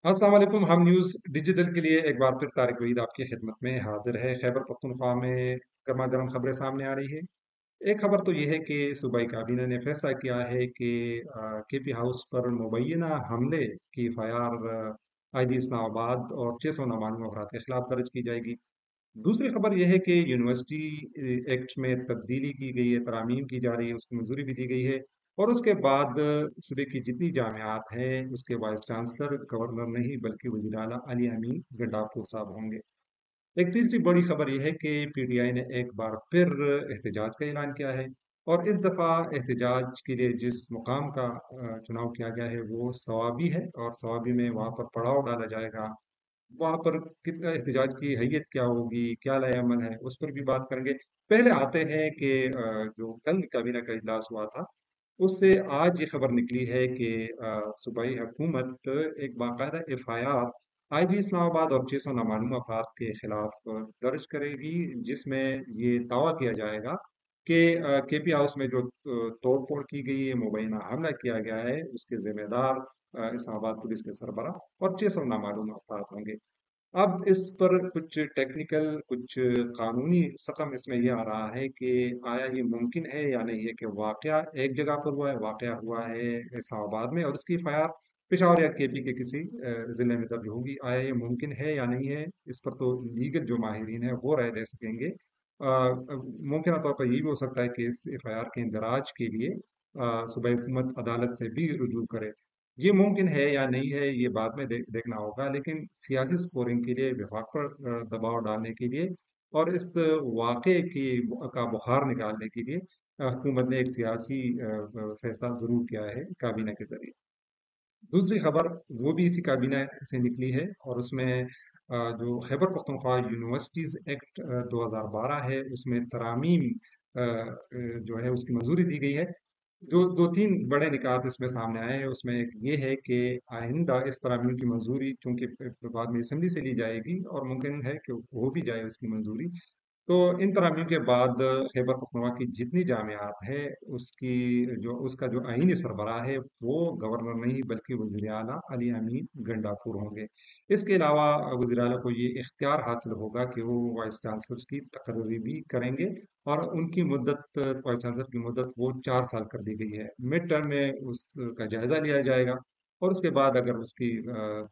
अस्सलाम वालेकुम। हम न्यूज़ डिजिटल के लिए एक बार फिर तारिक वहीद आपकी खिदमत में हाजिर है। खैबर पख्तूनख्वा में गर्मा गर्म खबरें सामने आ रही है। एक खबर तो यह है कि सूबाई काबीना ने फैसला किया है कि केपी हाउस पर मुबैना हमले की एफआईआर आईजी इस्लामाबाद और 600 नामालूम अफराद के खिलाफ दर्ज की जाएगी। दूसरी खबर यह है कि यूनिवर्सिटी एक्ट में तब्दीली की गई है, तरामीम की जा रही है, उसकी मंजूरी भी दी गई है। और उसके बाद सूबे की जितनी जामियात हैं उसके वाइस चांसलर गवर्नर नहीं बल्कि वज़ीर आला अली अमीन गंडापुर साहब होंगे। एक तीसरी बड़ी खबर यह है कि पीटीआई ने एक बार फिर एहतजाज का ऐलान किया है। और इस दफ़ा एहतजाज के लिए जिस मुकाम का चुनाव किया गया है वो सवाबी है, और सवाबी में वहाँ पर पड़ाव डाला जाएगा। वहाँ पर कितना एहतजाज की हैयत क्या होगी, क्या लाएमल है, उस पर भी बात करेंगे। पहले आते हैं कि जो कल काबीना का इजलास हुआ था उससे आज ये खबर निकली है कि सूबाई हुकूमत एक बाकायदा एफआईआर आईजी इस्लामाबाद और 600 नामालूम अफराद के खिलाफ दर्ज करेगी, जिसमें ये दावा किया जाएगा कि केपी हाउस में जो तोड़ फोड़ की गई है, मुबैना हमला किया गया है, उसके जिम्मेदार इस्लामाबाद पुलिस के सरबराह और 600 नामालूम अफराद होंगे। अब इस पर कुछ टेक्निकल, कुछ कानूनी सकम इसमें ये आ रहा है कि आया ये मुमकिन है या नहीं है कि वाकया एक जगह पर हुआ है, वाकया हुआ है इस्लामाबाद में और उसकी एफआईआर पेशावर या केपी के किसी जिले में दर्ज होगी। आया ये मुमकिन है या नहीं है, इस पर तो लीगल जो माहिरीन है वो राय दे सकेंगे। मुमकिन तौर पर ये भी हो सकता है कि इस एफआईआर के इंदराज के लिए सूबाई हुकूमत अदालत से भी रुजू करे। ये मुमकिन है या नहीं है ये बाद में देखना होगा, लेकिन सियासी स्कोरिंग के लिए, विभाग पर दबाव डालने के लिए और इस वाक़े की का बुखार निकालने के लिए हुकूमत ने एक सियासी फैसला ज़रूर किया है काबीना के ज़रिए। दूसरी खबर वो भी इसी काबीना से निकली है, और उसमें जो खैबर पख्तूनख्वा यूनिवर्सिटीज़ एक्ट 2012 है उसमें तरामीम जो है उसकी मंजूरी दी गई है। जो दो तीन बड़े निकात इसमें सामने आए हैं, उसमें एक ये है कि आइंदा इस तरामीम की मंजूरी चूंकि बाद में असम्बली से ली जाएगी और मुमकिन है कि हो भी जाए उसकी मंजूरी, तो इन तरामीम के बाद खैबर पख्तूनख्वा की जितनी जामियात है उसकी जो उसका जो आईनी सरबराह है वो गवर्नर नहीं बल्कि वज़ीर आला अली अमीन गंडापुर होंगे। इसके अलावा वज़ीर आला को ये इख्तियार हासिल होगा कि वो वाइस चांसलर की तकर्री भी करेंगे, और उनकी मुद्दत, वाइस चांसलर की मुद्दत वो 4 साल कर दी गई है। मिड टर्म में उसका जायजा लिया जाएगा, और उसके बाद अगर उसकी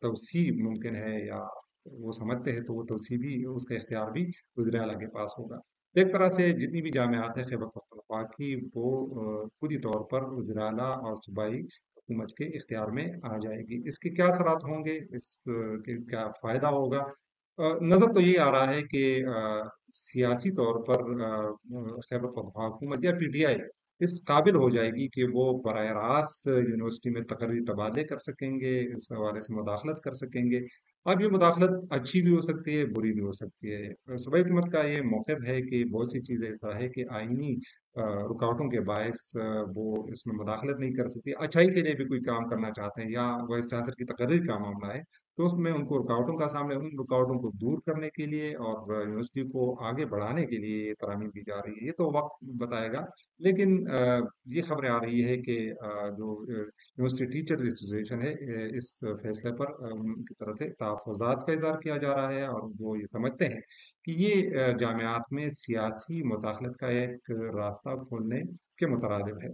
तवसी मुमकिन है या वो समझते हैं तो वो तवसी भी, उसका इख्तियार भी वज़ीर आला के पास होगा। तो एक तरह से जितनी भी जामियात हैं खैबर पख्तूनख्वा की वो पूरी तौर पर वज़ीर आला और सूबाई हुकूमत के इख्तियार में आ जाएगी। इसके क्या असरात होंगे, इस के क्या फ़ायदा होगा? नज़र तो ये आ रहा है कि सियासी तौर पर खैबर पख्तूनख्वा हुकूमत या पीटीआई इस काबिल हो जाएगी कि वो बराह रास्त यूनिवर्सिटी में तकर्री तबादले कर सकेंगे, इस हवाले से मुदाखलत कर सकेंगे। अब ये मुदाखलत अच्छी भी हो सकती है, बुरी भी हो सकती है। सूबाई हुकूमत का ये मौक़िफ़ है कि बहुत सी चीज़ें ऐसा है कि आईनी रुकावटों के बायस वो इसमें मुदाखलत नहीं कर सकती। अच्छाई के लिए भी कोई काम करना चाहते हैं या वाइस चांसलर की तकर्री का मामला है, तो उसमें उनको रुकावटों का सामना, उन रुकावटों को दूर करने के लिए और यूनिवर्सिटी को आगे बढ़ाने के लिए ये तरामीम की जा रही है। ये तो वक्त बताएगा, लेकिन ये खबरें आ रही है कि जो यूनिवर्सिटी टीचर एसोसिएशन है, इस फैसले पर उनकी तरफ से तहफ़्फ़ुज़ात का इज़हार किया जा रहा है, और वो ये समझते हैं कि ये जामियात में सियासी मुदाखलत का एक रास्ता खोलने के मुतरादिफ है।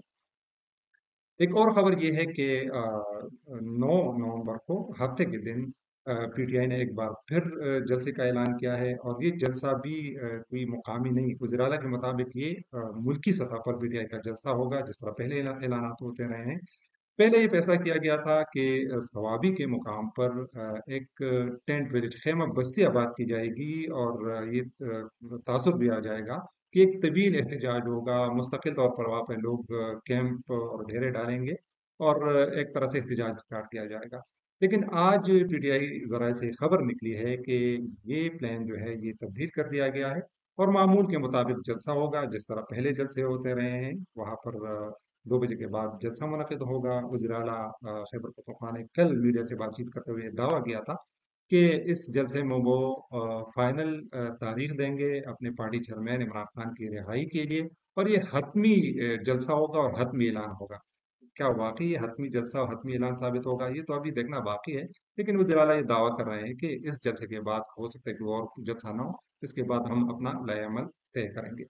एक और खबर ये है कि 9 नवंबर को हफ्ते के दिन पीटीआई ने एक बार फिर जलसे का ऐलान किया है, और ये जलसा भी कोई मुकामी नहीं, वज़ीर-ए-आला के मुताबिक ये मुल्की सतह पर पीटीआई का जलसा होगा, जिस तरह पहले ऐलानात होते रहे हैं। पहले ये फैसला किया गया था कि सवाबी के मुकाम पर एक टेंट विलेज, खैमा बस्ती आबाद की जाएगी, और ये तासुर दिया जाएगा कि एक तवील एहतजाज होगा, मुस्तकिल तौर पर वहाँ पे लोग कैंप और डेरे डालेंगे, और एक तरह से एहतजाज स्टार्ट किया जाएगा। लेकिन आज पीटीआई ज़राए से खबर निकली है कि ये प्लान जो है ये तब्दील कर दिया गया है, और मामूल के मुताबिक जलसा होगा, जिस तरह पहले जलसे होते रहे हैं। वहाँ पर 2 बजे के बाद जलसा मुनक़िद होगा। वज़ीर आला खैबर पख्तूनख्वा ने कल मीडिया से बातचीत करते हुए दावा किया था कि इस जलसे में वो फाइनल तारीख देंगे अपने पार्टी चेयरमैन इमरान खान की रिहाई के लिए, और ये हतमी जलसा होगा और हतमी ऐलान होगा। क्या वाकई ये हतमी जलसा और हतमी ऐलान साबित होगा, ये तो अभी देखना बाकी है। लेकिन वज़ीर ये दावा कर रहे हैं कि इस जलसे के बाद हो सकता है कि और जलसा ना हो, इसके बाद हम अपना लाएअमल तय करेंगे।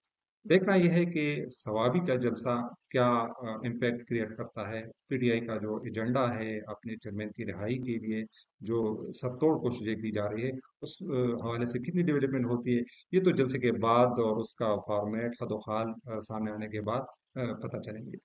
देखना यह है कि सवाबी का जलसा क्या इम्पैक्ट क्रिएट करता है। पीटीआई का जो एजेंडा है अपने चेयरमैन की रिहाई के लिए, जो सबतोड़ कोशिशें की जा रही है, उस हवाले से कितनी डेवलपमेंट होती है, ये तो जलसे के बाद और उसका फॉर्मेट खदोखाल सामने आने के बाद पता चलेंगे।